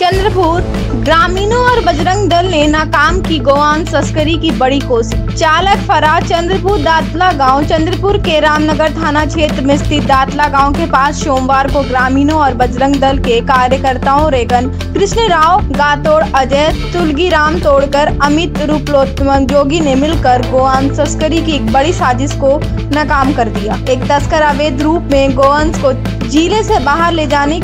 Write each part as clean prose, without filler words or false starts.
चंद्रपुर ग्रामीणों और बजरंग दल ने नाकाम की गोवंश तस्करी की बड़ी कोशिश। चालक फरार। चंद्रपुर दातला गांव। चंद्रपुर के रामनगर थाना क्षेत्र में स्थित दातला गांव के पास सोमवार को ग्रामीणों और बजरंग दल के कार्यकर्ताओं रेगन कृष्ण राव गातोड़, अजय तुलगीराम तोड़कर, अमित रूपलोत्तम जोगी ने मिलकर गोवंश तस्करी की एक बड़ी साजिश को नाकाम कर दिया। एक तस्कर अवैध रूप में गोवंश को जिले से बाहर ले जाने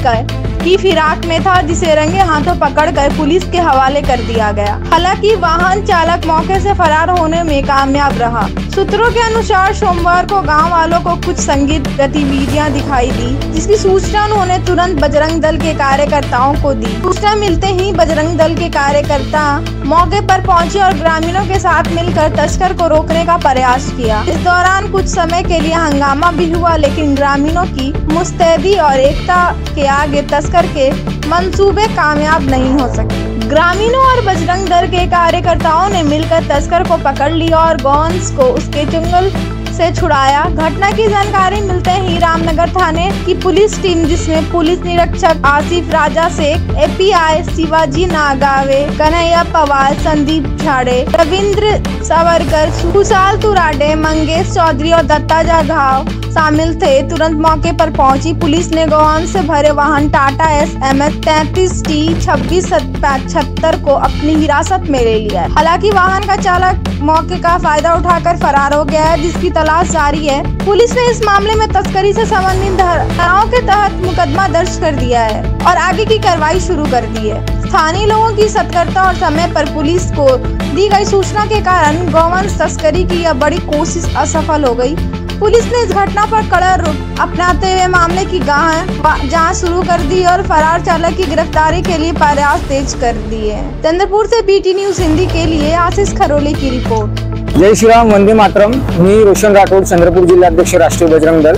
की फिराक में था, जिसे रंगे हाथों पकड़कर पुलिस के हवाले कर दिया गया। हालांकि वाहन चालक मौके से फरार होने में कामयाब रहा। सूत्रों के अनुसार सोमवार को गांव वालों को कुछ संगीत गतिविधियां दिखाई दी, जिसकी सूचना उन्होंने तुरंत बजरंग दल के कार्यकर्ताओं को दी। सूचना मिलते ही बजरंग दल के कार्यकर्ता मौके पर पहुंचे और ग्रामीणों के साथ मिलकर तस्कर को रोकने का प्रयास किया। इस दौरान कुछ समय के लिए हंगामा भी हुआ, लेकिन ग्रामीणों की मुस्तैदी और एकता के आगे तस्कर के मंसूबे कामयाब नहीं हो सके। ग्रामीणों और बजरंग दल के कार्यकर्ताओं ने मिलकर तस्कर को पकड़ लिया और गोवंश को उसके जंगल से छुड़ाया। घटना की जानकारी मिलते ही रामनगर थाने की पुलिस टीम, जिसमें पुलिस निरीक्षक आसिफ राजा शेख, एपीआई शिवाजी नागावे, कन्हैया पवार, संदीप झाड़े, रविंद्र सावरकर, सुशाल तुराडे, मंगेश चौधरी और दत्ता जाघाव शामिल थे, तुरंत मौके पर पहुंची पुलिस ने गोवंश से भरे वाहन टाटा SMS 33T2676 को अपनी हिरासत में ले लिया है। हालांकि वाहन का चालक मौके का फायदा उठाकर फरार हो गया है, जिसकी तलाश जारी है। पुलिस ने इस मामले में तस्करी से संबंधित धाराओं के तहत मुकदमा दर्ज कर दिया है और आगे की कार्रवाई शुरू कर दी है। स्थानीय लोगों की सतर्कता और समय पर पुलिस को दी गई सूचना के कारण गोवंश तस्करी की यह बड़ी कोशिश असफल हो गई। पुलिस ने इस घटना पर कड़ा रुख अपनाते हुए मामले की जांच शुरू कर दी और फरार चालक की गिरफ्तारी के लिए प्रयास तेज कर दिए। चंद्रपुर से BT न्यूज हिंदी के लिए आशीष खरोले की रिपोर्ट। जय श्री राम, वंदे मातरम। मी रोशन राठोड, चंद्रपूर जिल्हाध्यक्ष राष्ट्रीय बजरंग दल।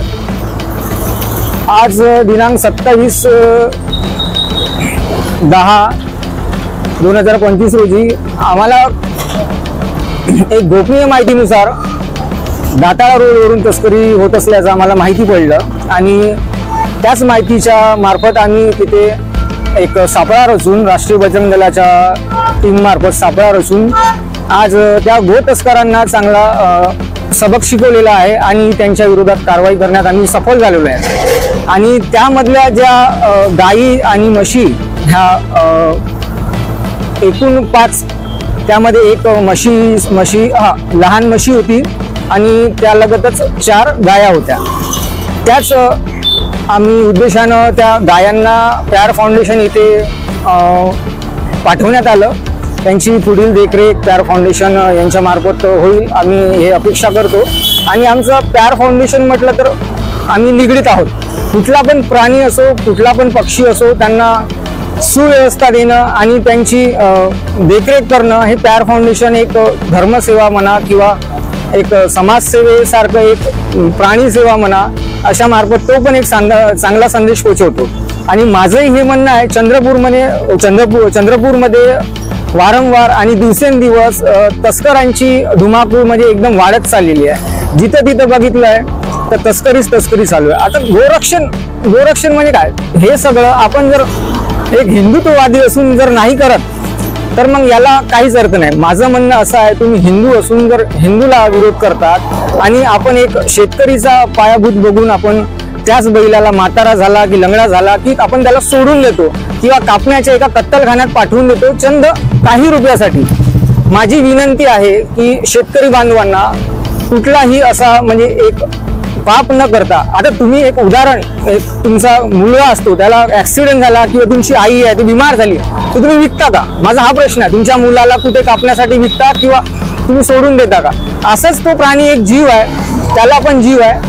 आज दिनांक 27/10/2025 रोजी आम्हाला एक गोपनीय माहितीनुसार दाताळा रोडवरून तस्करी होत असल्याचं आम्हाला माहिती पडलं आणि त्याच माहितीच्या मार्फत आम्ही तिथे एक सापळा रचून राष्ट्रीय बजरंग दलाच्या टीम मार्फत सापळा रचून आज त्या गो तस्करांना चांगला सबक शिकवलेला आहे आणि त्यांच्या विरोधात कारवाई करण्यात आम्ही सफल झालेलो आहे। आणि त्यामधल्या ज्या गायी आणि म्हशी ह्या एकूण 5, त्यामध्ये एक म्हशी लहान म्हशी होती आणि त्यालगतच 4 गाया होत्या। त्याच आम्ही उद्देशानं त्या गायांना प्यार फाउंडेशन इथे पाठवण्यात आलं। त्यांची पुढील देखरेख प्यार फाउंडेशन यांच्या मार्फत होईल, आम्ही हे अपेक्षा करतो। आणि आमचं प्यार फाउंडेशन म्हटलं तर आम्ही निगडीत आहोत। कुठला पण प्राणी असो, कुठला पण पक्षी असो, त्यांना सुव्यवस्था देणं आणि त्यांची देखरेख करणं हे प्यार फाउंडेशन एक धर्मसेवा म्हणा किंवा एक समाजसेवेसारखं एक प्राणी सेवा म्हणा, अशा मार्फत तो पण एक चांगला संदेश पोहोचवतो। आणि माझंही हे म्हणणं आहे, चंद्रपूरमध्ये वारंवार आणि दिवसेंदिवस तस्करांची धुमाकूळ म्हणजे एकदम वाढत चाललेली आहे। जिथं तिथं बघितलंय तर तस्करी चालू आहे। आता गोरक्षण म्हणजे काय, हे सगळं आपण जर एक हिंदुत्ववादी असून जर नाही करत तर मग याला काहीच अर्थ नाही। माझं म्हणणं असं आहे, तुम्ही हिंदू असून जर हिंदूला विरोध करतात आणि आपण एक शेतकरीचा पायाभूत बघून आपण त्याच बैलाला म्हातारा झाला की लंगडा झाला की आपण त्याला सोडून देतो किंवा कापण्याच्या एका कत्तलखान्यात पाठवून देतो चंद काही रुपयासाठी। माझी विनंती आहे की शेतकरी बांधवांना कुठलाही असा म्हणजे एक पाप न करता, आता तुम्ही एक उदाहरण, तुमचा मुलगा असतो त्याला ऍक्सिडेंट झाला किंवा तुमची आई आहे ती बिमार झाली तर तुम्ही विकता का? माझा हा प्रश्न आहे। तुमच्या मुलाला कुठे कापण्यासाठी विकता किंवा तुम्ही सोडून देता का? असंच तो प्राणी एक जीव आहे, त्याला पण जीव आहे।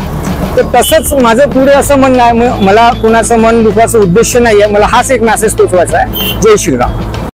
तर तसंच माझं पुढे असं म्हणणं आहे, मला कुणाचं मन दुखायचा उद्देश नाहीये, मला हाच एक मेसेज पोचवायचा आहे। जय श्रीराम।